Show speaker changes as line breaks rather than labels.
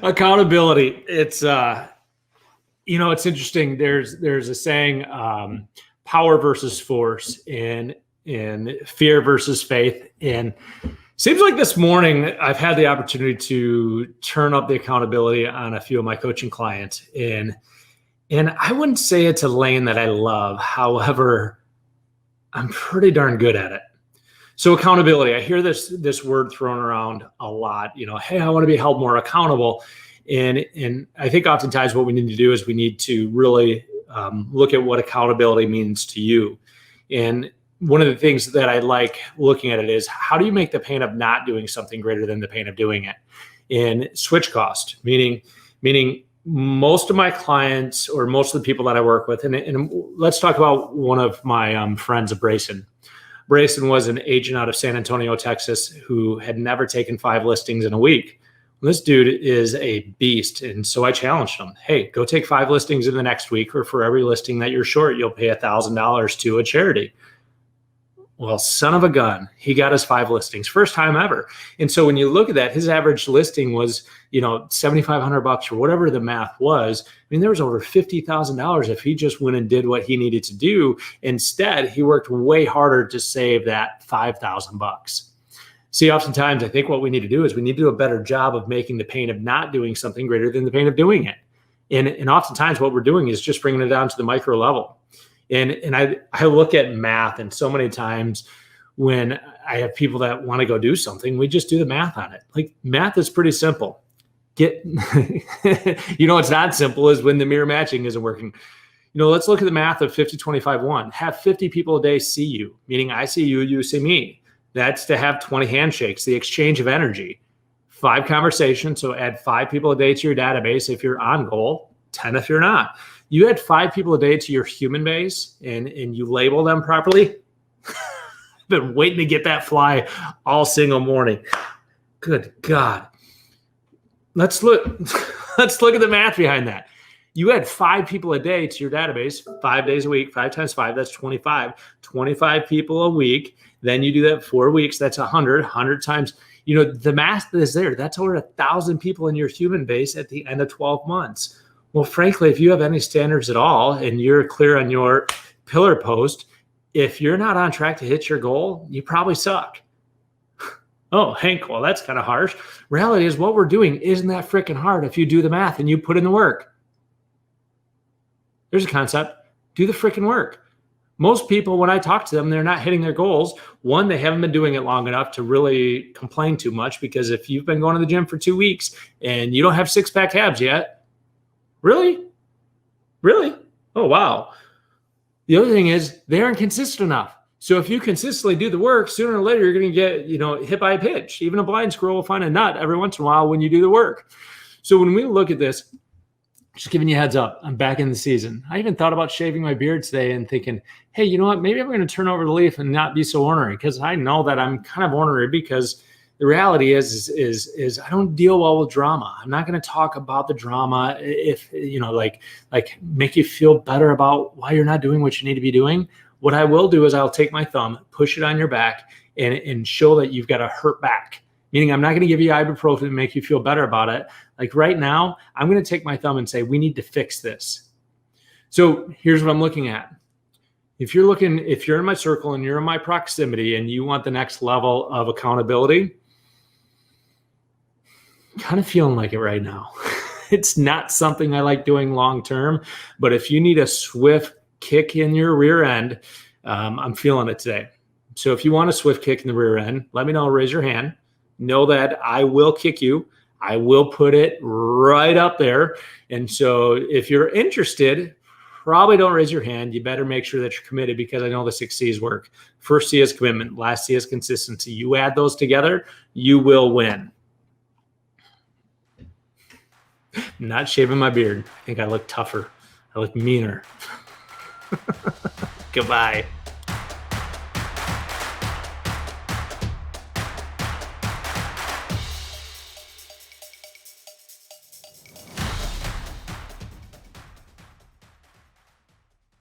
Accountability. It's interesting. There's a saying, power versus force, and fear versus faith. And seems like this morning I've had the opportunity to turn up the accountability on a few of my coaching clients. And I wouldn't say it's a lane that I love. However, I'm pretty darn good at it. So accountability, I hear this word thrown around a lot, hey, I want to be held more accountable. And I think oftentimes what we need to do is we need to really look at what accountability means to you. And one of the things that I like looking at it is, how do you make the pain of not doing something greater than the pain of doing it? And switch cost, meaning most of my clients, or most of the people that I work with, and let's talk about one of my friends, Brayson. Brayson was an agent out of San Antonio, Texas, who had never taken 5 listings in a week. This dude is a beast. And so I challenged him, hey, go take 5 listings in the next week, or for every listing that you're short, you'll pay $1,000 to a charity. Well, son of a gun, he got his 5 listings, first time ever. And so when you look at that, his average listing was, $7,500 or whatever the math was. I mean, there was over $50,000 if he just went and did what he needed to do. Instead, he worked way harder to save that $5,000. See, oftentimes I think what we need to do is we need to do a better job of making the pain of not doing something greater than the pain of doing it. And oftentimes what we're doing is just bringing it down to the micro level. And I look at math, and so many times when I have people that want to go do something, we just do the math on it. Like, math is pretty simple. What's not simple is when the mirror matching isn't working. Let's look at the math of 50-25-1. Have 50 people a day see you, meaning I see you, you see me. That's to have 20 handshakes, the exchange of energy. 5 conversations, so add 5 people a day to your database if you're on goal, 10 if you're not. You add 5 people a day to your human base and you label them properly. I've been waiting to get that fly all single morning. Good God. Let's look at the math behind that. You add 5 people a day to your database, 5 days a week, 5 times 5, that's 25. 25 people a week. Then you do that 4 weeks, that's 100 times. The math is there. That's over 1,000 people in your human base at the end of 12 months. Well, frankly, if you have any standards at all and you're clear on your pillar post, if you're not on track to hit your goal, you probably suck. Oh, Hank, well, that's kind of harsh. Reality is, what we're doing isn't that freaking hard if you do the math and you put in the work. There's a concept. Do the freaking work. Most people, when I talk to them, they're not hitting their goals. One, they haven't been doing it long enough to really complain too much, because if you've been going to the gym for 2 weeks and you don't have 6-pack abs yet, Really? Oh, wow. The other thing is, they aren't consistent enough. So if you consistently do the work, sooner or later, you're going to get, hit by a pitch. Even a blind squirrel will find a nut every once in a while when you do the work. So when we look at this, just giving you a heads up, I'm back in the season. I even thought about shaving my beard today and thinking, hey, you know what? Maybe I'm going to turn over the leaf and not be so ornery, because I know that I'm kind of ornery, because the reality is I don't deal well with drama. I'm not going to talk about the drama if, like make you feel better about why you're not doing what you need to be doing. What I will do is I'll take my thumb, push it on your back, and show that you've got a hurt back. Meaning, I'm not going to give you ibuprofen to make you feel better about it. Like right now, I'm going to take my thumb and say, we need to fix this. So here's what I'm looking at. If you're in my circle and you're in my proximity and you want the next level of accountability, kind of feeling like it right now. It's not something I like doing long term, but if you need a swift kick in your rear end, I'm feeling it today. So if you want a swift kick in the rear end, let me know, raise your hand. Know that I will kick you. I will put it right up there. And so if you're interested, probably don't raise your hand. You better make sure that you're committed, because I know the 6 C's work. First C is commitment. Last C is consistency. You add those together, you will win. Not shaving my beard. I think I look tougher. I look meaner. Goodbye.